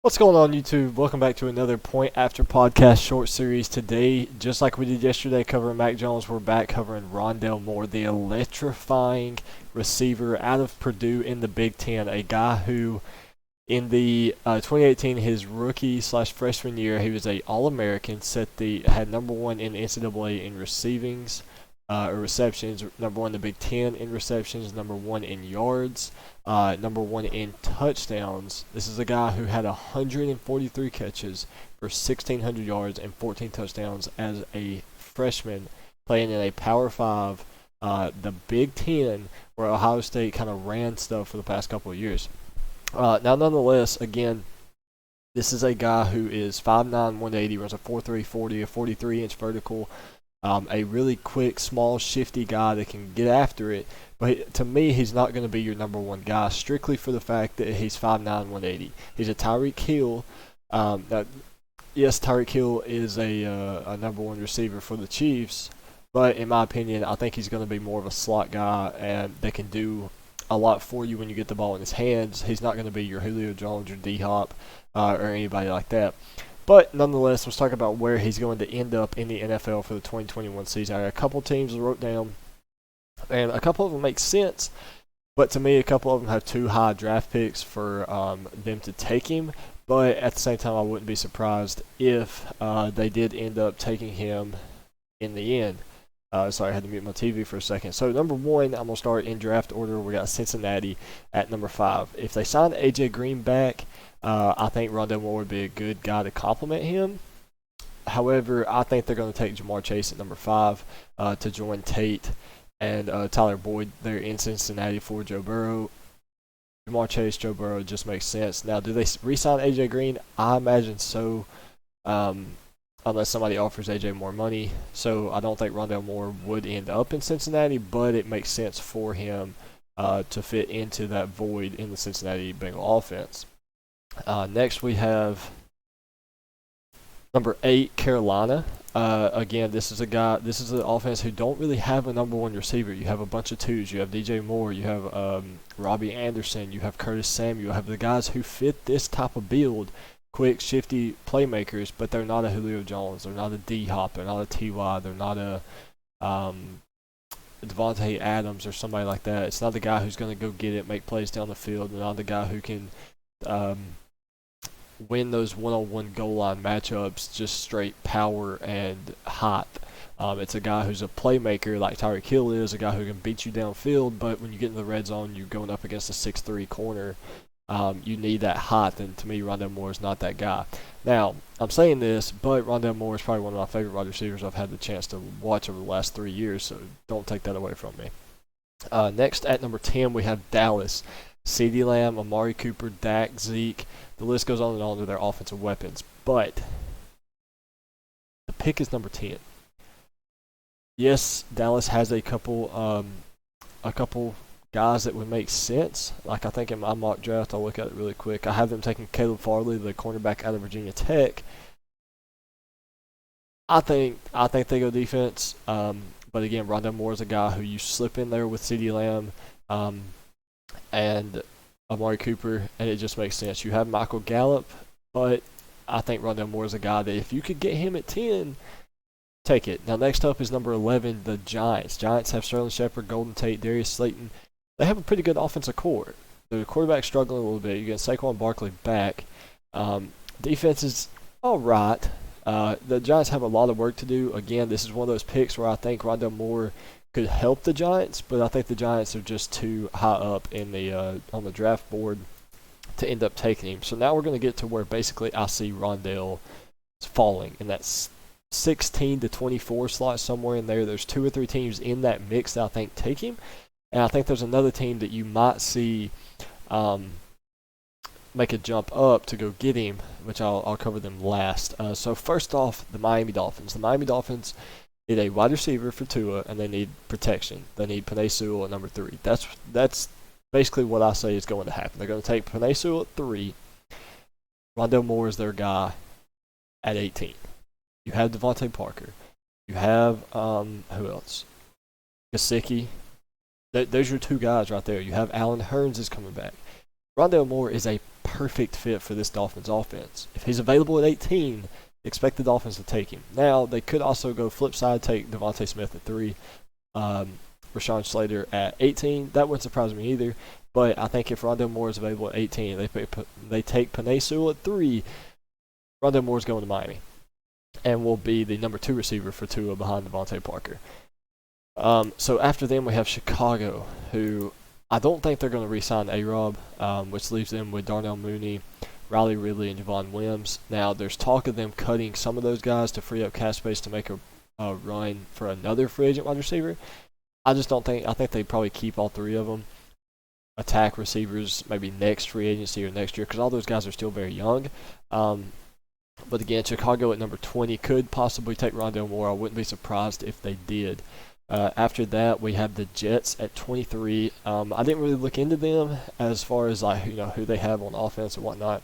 What's going on, YouTube? Welcome back to another Point After Podcast short series. Today, just like we did yesterday covering Mac Jones, we're back covering Rondale Moore, the electrifying receiver out of Purdue in the Big Ten. A guy who, in the 2018, his rookie/freshman year, he was a All-American, had number one in NCAA in receptions, number one in the Big Ten in receptions, number one in yards. Number one in touchdowns. This is a guy who had 143 catches for 1,600 yards and 14 touchdowns as a freshman, playing in a Power 5, the Big Ten, where Ohio State kind of ran stuff for the past couple of years. Now, nonetheless, again, this is a guy who is 5'9", 180, runs a 4.3 40, a 43-inch vertical. A really quick, small, shifty guy that can get after it. But to me, he's not going to be your number one guy, strictly for the fact that he's 5'9", 180. He's a Tyreek Hill. Yes, Tyreek Hill is a number one receiver for the Chiefs, but in my opinion, I think he's going to be more of a slot guy, and that can do a lot for you when you get the ball in his hands. He's not going to be your Julio Jones or D-Hop or anybody like that. But nonetheless, let's talk about where he's going to end up in the NFL for the 2021 season. I got a couple teams I wrote down, and a couple of them make sense, but to me, a couple of them have too high draft picks for them to take him. But at the same time, I wouldn't be surprised if they did end up taking him in the end. Sorry, I had to mute my TV for a second. So number one, I'm going to start in draft order. We got Cincinnati at number 5. If they sign A.J. Green back, I think Rondale Moore would be a good guy to complement him. However, I think they're going to take Jamar Chase at number 5 to join Tate and Tyler Boyd there in Cincinnati for Joe Burrow. Jamar Chase, Joe Burrow just makes sense. Now, do they re-sign A.J. Green? I imagine so, unless somebody offers A.J. more money. So I don't think Rondale Moore would end up in Cincinnati, but it makes sense for him to fit into that void in the Cincinnati Bengal offense. Next, we have number 8, Carolina. Again, this is an offense who don't really have a number one receiver. You have a bunch of twos. You have DJ Moore. You have Robbie Anderson. You have Curtis Samuel. You have the guys who fit this type of build, quick, shifty playmakers, but they're not a Julio Jones. They're not a D-Hop. They're not a T.Y. They're not a Devontae Adams or somebody like that. It's not the guy who's going to go get it, make plays down the field. They're not the guy who can win those one-on-one goal line matchups just straight power and height. It's a guy who's a playmaker like Tyreek Hill is, a guy who can beat you downfield, but when you get in the red zone, you're going up against a 6'3" corner. You need that height, and to me, Rondale Moore is not that guy. Now, I'm saying this, but Rondale Moore is probably one of my favorite wide receivers I've had the chance to watch over the last 3 years, so don't take that away from me. Next, at number 10, we have Dallas. CeeDee Lamb, Amari Cooper, Dak, Zeke. The list goes on and on to their offensive weapons. But the pick is number 10. Yes, Dallas has a couple guys that would make sense. Like I think in my mock draft, I'll look at it really quick. I have them taking Caleb Farley, the cornerback out of Virginia Tech. I think they go defense. But again, Rondale Moore is a guy who you slip in there with CeeDee Lamb. And Amari Cooper, and it just makes sense. You have Michael Gallup, but I think Rondale Moore is a guy that if you could get him at 10, take it. Now, next up is number 11, the Giants. Giants have Sterling Shepard, Golden Tate, Darius Slayton. They have a pretty good offensive core. The quarterback's struggling a little bit. You get Saquon Barkley back. Defense is all right. The Giants have a lot of work to do. Again, this is one of those picks where I think Rondale Moore could help the Giants, but I think the Giants are just too high up in the on the draft board to end up taking him. So now we're going to get to where basically I see Rondale falling in that 16 to 24 slot, somewhere in there. There's 2 or 3 teams in that mix that I think take him, and I think there's another team that you might see make a jump up to go get him, which I'll cover them last. So first off, the Miami Dolphins. The Miami Dolphins need a wide receiver for Tua, and they need protection. They need Penei Sewell at number 3. That's basically what I say is going to happen. They're going to take Penei Sewell at 3. Rondale Moore is their guy at 18. You have Devontae Parker. You have, who else? Gesicki. There's your 2 guys right there. You have Allen Hurns is coming back. Rondale Moore is a perfect fit for this Dolphins offense. If he's available at 18, expect the Dolphins to take him. Now, they could also go flip side, take Devontae Smith at 3, Rashawn Slater at 18. That wouldn't surprise me either. But I think if Rondale Moore is available at 18, they take Penei Sewell at 3, Rondale Moore is going to Miami and will be the number 2 receiver for Tua behind Devontae Parker. So after them, we have Chicago, who I don't think they're going to re-sign A-Rob, which leaves them with Darnell Mooney, Riley Ridley, and Javon Wims. Now, there's talk of them cutting some of those guys to free up cap space to make a run for another free agent wide receiver. I just don't think – I think they probably keep all 3 of them, attack receivers maybe next free agency or next year, because all those guys are still very young. But again, Chicago at number 20 could possibly take Rondale Moore. I wouldn't be surprised if they did. After that, we have the Jets at 23. I didn't really look into them as far as who they have on offense and whatnot,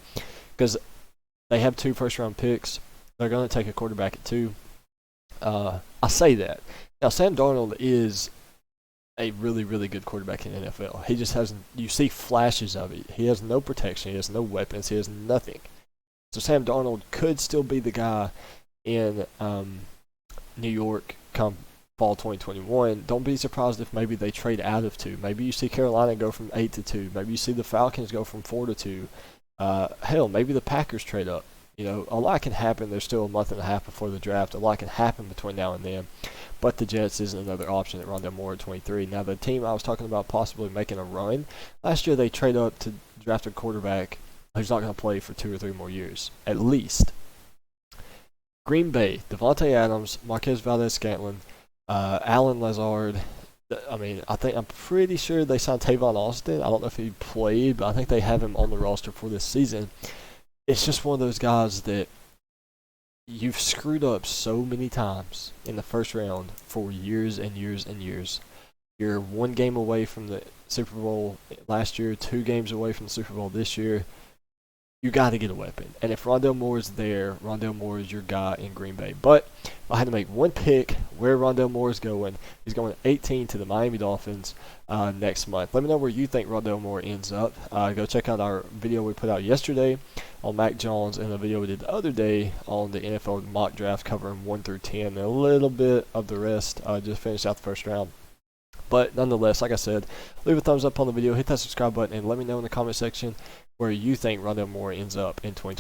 because they have 2 first-round picks. They're going to take a quarterback at 2. I say that. Now, Sam Darnold is a really, really good quarterback in the NFL. He just has, you see flashes of it. He has no protection. He has no weapons. He has nothing. So Sam Darnold could still be the guy in New York come fall 2021. Don't be surprised if maybe they trade out of 2. Maybe you see Carolina go from 8 to 2. Maybe you see the Falcons go from 4 to 2. Hell, maybe the Packers trade up. A lot can happen. There's still a month and a half before the draft. A lot can happen between now and then. But the Jets is another option at Rondale Moore at 23. Now, the team I was talking about possibly making a run, last year they trade up to draft a quarterback who's not going to play for 2 or 3 more years, at least. Green Bay, Devontae Adams, Marquez Valdez-Scantling, Alan Lazard. I'm pretty sure they signed Tavon Austin. I don't know if he played, but I think they have him on the roster for this season. It's just one of those guys that you've screwed up so many times in the first round for years and years and years. You're 1 game away from the Super Bowl last year, 2 games away from the Super Bowl this year. You got to get a weapon. And if Rondale Moore is there, Rondale Moore is your guy in Green Bay. But if I had to make one pick where Rondale Moore is going, he's going 18 to the Miami Dolphins next month. Let me know where you think Rondale Moore ends up. Go check out our video we put out yesterday on Mac Jones and the video we did the other day on the NFL mock draft covering 1 through 10 and a little bit of the rest. Just finished out the first round. But nonetheless, like I said, leave a thumbs up on the video, hit that subscribe button, and let me know in the comment section where you think Rondale Moore ends up in 2020.